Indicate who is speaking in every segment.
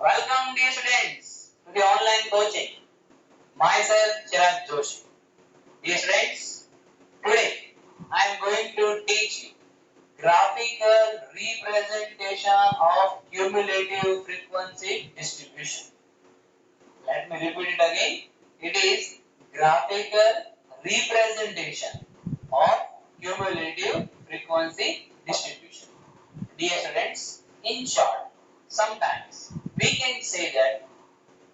Speaker 1: Welcome dear students to the online coaching. Myself Chirag Joshi. Dear students, today I am going to teach you graphical representation of cumulative frequency distribution. Let me repeat it again. It is graphical representation of cumulative frequency distribution. Dear students, in short, sometimes we can say that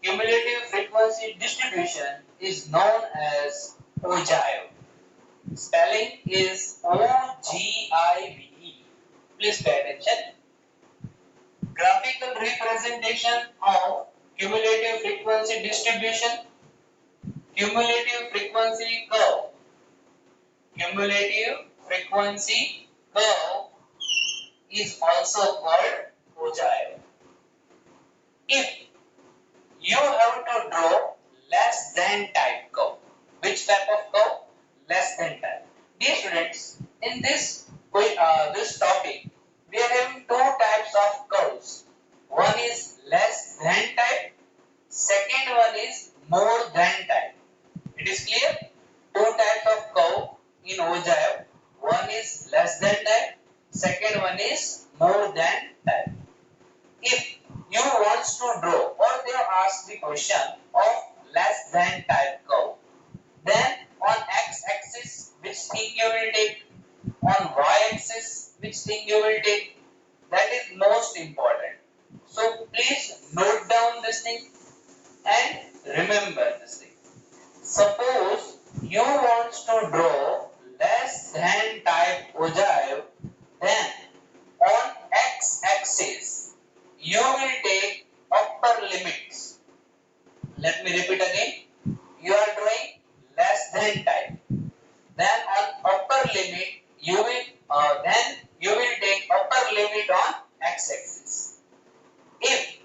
Speaker 1: cumulative frequency distribution is known as ogive. Spelling is O-G-I-V-E. Please pay attention. Graphical representation of cumulative frequency distribution. Cumulative frequency curve. Cumulative frequency curve is also called ogive. If you have to draw less than type curve. Which type of curve? Less than type. Dear students, in this topic, we are having two types of curves. One is less than type. Second one is more than type. It is clear? Two types of curve in ogive. One is less than type. Second one is more than type. If you want to draw or they ask the question of less than type curve, then on x-axis which thing you will take, on y-axis which thing you will take, that is most important. So please note down this thing and remember this thing. Suppose you want to draw less than type ogive, then on x-axis you will take upper limits. Let me repeat again. You are drawing less than type. Then on upper limit you will take upper limit on x-axis. If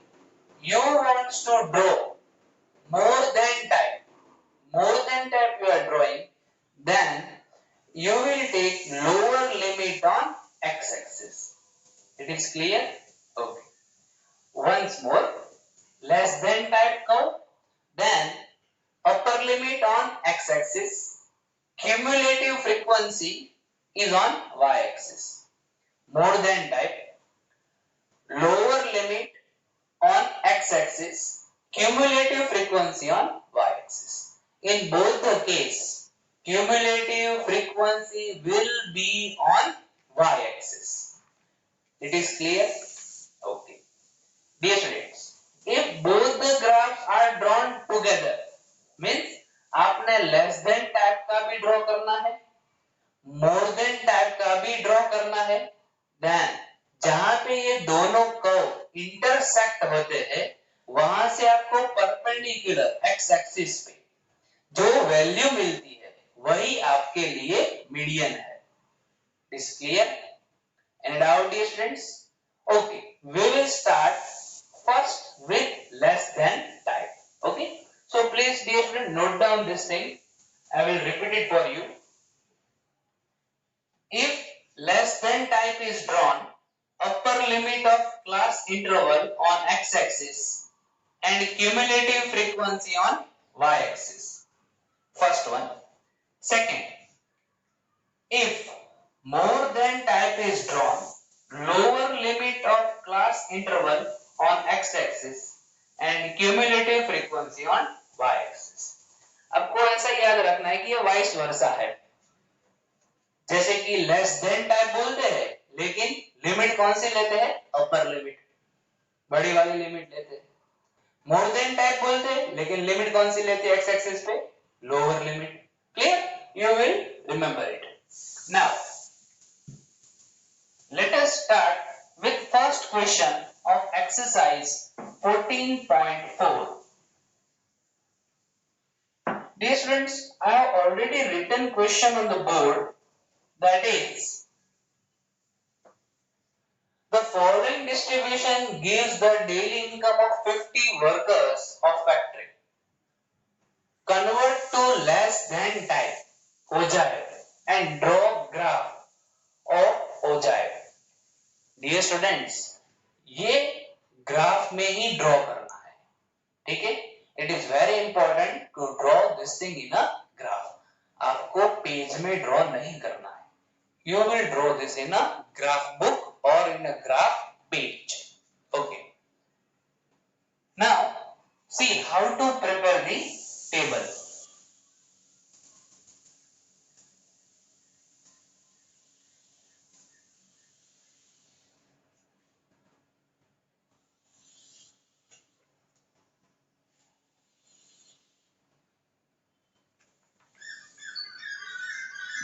Speaker 1: you want to draw more than type you are drawing, then you will take lower limit on x-axis. It is clear? Okay. Once more, less than type curve, then upper limit on x-axis, cumulative frequency is on y-axis. More than type, lower limit on x-axis, cumulative frequency on y-axis. In both the case, cumulative frequency will be on y-axis. It is clear? Okay. Dear students, if both the graphs are drawn together, means आपने less than type का भी draw करना है, more than type का भी draw करना है, then जहां पे ये दोनों कर्व इंटरसेक्ट होते हैं, वहां से आपको परपेंडिकुलर एक्स एक्सिस पे जो वैल्यू मिलती है वही आपके लिए मीडियन है. Is clear? Any doubt, dear students? Okay, we will start first with less than type. Okay, so please dear student note down this thing. I will repeat it for you. If less than type is drawn, upper limit of class interval on x-axis and cumulative frequency on y-axis. First one. Second, if more than type is drawn, lower limit of class interval on x-axis and cumulative frequency on y-axis. आपको ऐसा याद रखना है कि ये vice versa है. जैसे कि लेस देन टाइप बोलते हैं, लेकिन लिमिट कौन सी लेते हैं? अपर लिमिट, बड़ी वाली लिमिट लेते हैं. मोर देन टाइप बोलते हैं, लेकिन लिमिट कौन सी लेते हैं? एक्स एक्सिस पे lower limit. Clear? You will remember it. Now let us start with first question of exercise 14.4. Dear students, I have already written question on the board, that is, the following distribution gives the daily income of 50 workers of factory. Convert to less than type ogive and draw graph of ogive. Dear students, ये graph में ही draw करना है, ठीक है। It is very important to draw this thing in a graph. आपको page में draw नहीं करना है, you will draw this in a graph book or in a graph page. Okay, now see how to prepare the table.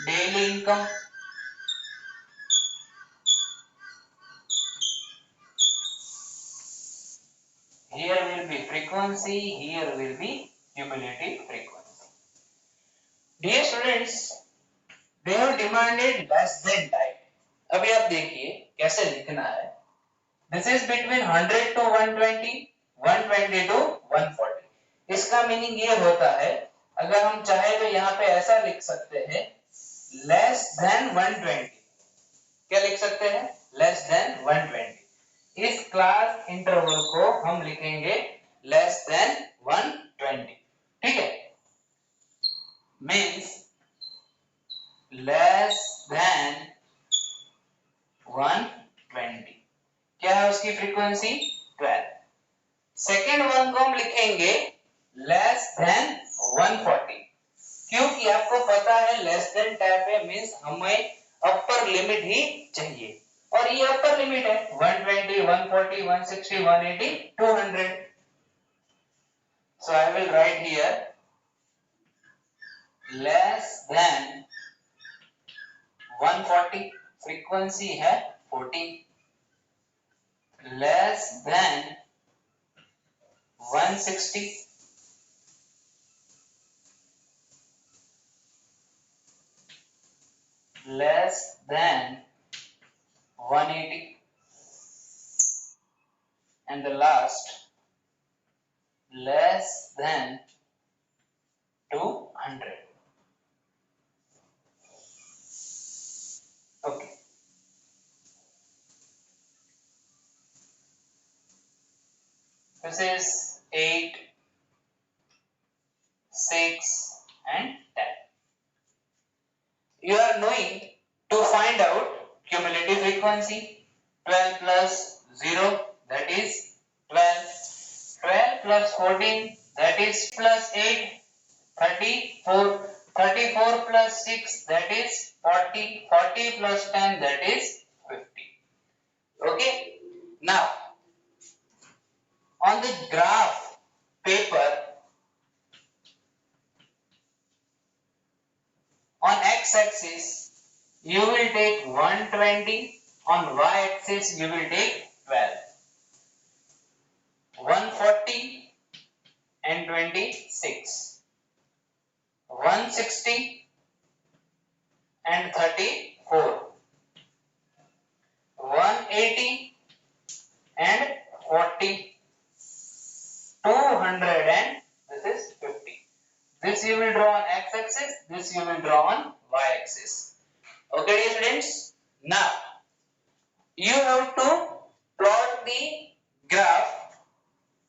Speaker 1: Daily income, here will be frequency, here will be cumulative frequency. Dear students, they have demanded less than type. अभी आप देखिए कैसे लिखना है। This is between 100 to 120, 120 to 140. इसका meaning ये होता है, अगर हम चाहे तो यहाँ पे ऐसा लिख सकते हैं less than 120. क्या लिख सकते हैं? less than 120. इस क्लास इंटरवल को हम लिखेंगे less than 120. ठीक है, मीन्स less than 120. क्या है उसकी फ्रीक्वेंसी? 12. सेकेंड वन को हम लिखेंगे लेस देन 140, क्योंकि आपको पता है लेस देन टाइप है, मींस हमें अपर लिमिट ही चाहिए, और ये अपर लिमिट है 120, 140, 160, 180, 200. So I will write here less than 140, frequency है 40, less than 160, less than 180, and the last less than 200. Okay, this is 8, 6 and 10. You are knowing to find out cumulative frequency. 12 plus 0, that is 12. 12 plus 14, that is plus 8, 34. 34 plus 6, that is 40. 40 plus 10, that is 50. Okay, now on the graph paper, on x-axis you will take 120, on y-axis you will take 12. 140 and 26, 160 and 34, 180 and 40, 200 and this is 50. This you will draw on x-axis, this you will draw on y-axis. Okay, dear students. Now you have to plot the graph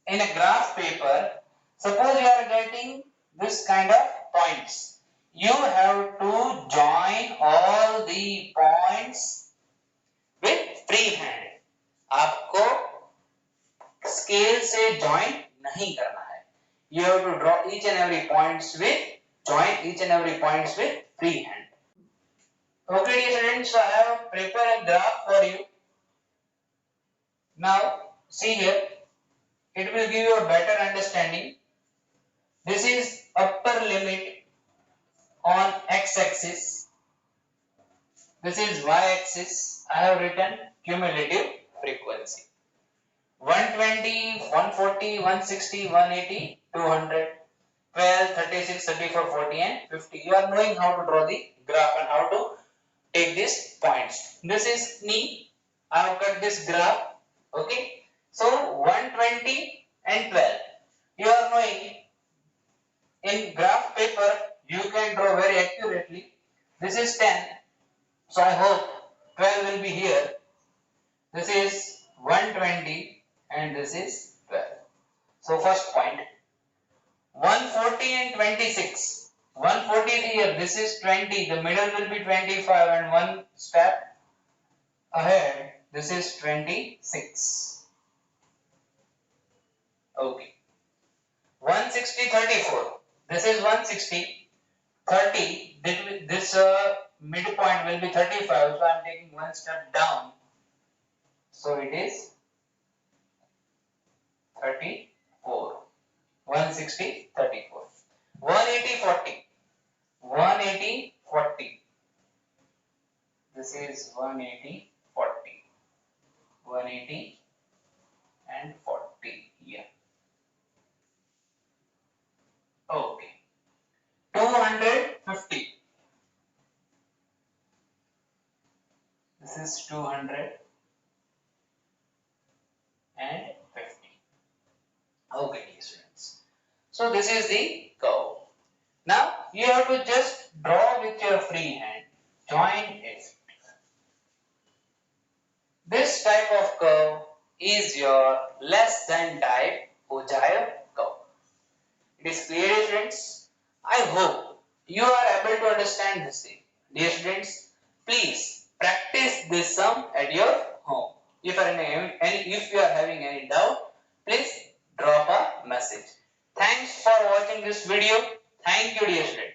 Speaker 1: in a graph paper. Suppose you are getting this kind of points. You have to join all the points with free hand. आपको scale से join नहीं करना है. You have to draw each and every points with join each and every points with free hand. Okay, dear students, so I have prepared a graph for you. Now see here, it will give you a better understanding. This is upper limit on x-axis. This is y-axis. I have written cumulative frequency. 120, 140, 160, 180, 200, 12, 36, 34, 40 and 50. You are knowing how to draw the graph and how to take these points. This is knee. I have cut this graph. Okay. So 120 and 12. You are knowing in graph paper you can draw very accurately. This is 10. So I hope 12 will be here. This is 120 and this is 12. So first point, 140 and 26. 140 is here, this is 20, the middle will be 25 and one step ahead, this is 26. Okay. 160, 34. This is 160. 30, this midpoint will be 35, so I am taking one step down. So it is 34. 160, 34. 180, 40. 180, 40. This is 180, 40. 180 and 40 here. Okay. 250. This is 250. Okay, dear students. So this is the curve. Now you have to just draw with your free hand. Join it. This type of curve is your less than type Ogier curve. It is clear, students. I hope you are able to understand this thing. Dear students, please practice this sum at your home. If you are having any doubt, please drop a message. Thanks for watching this video. Thank you, dear students.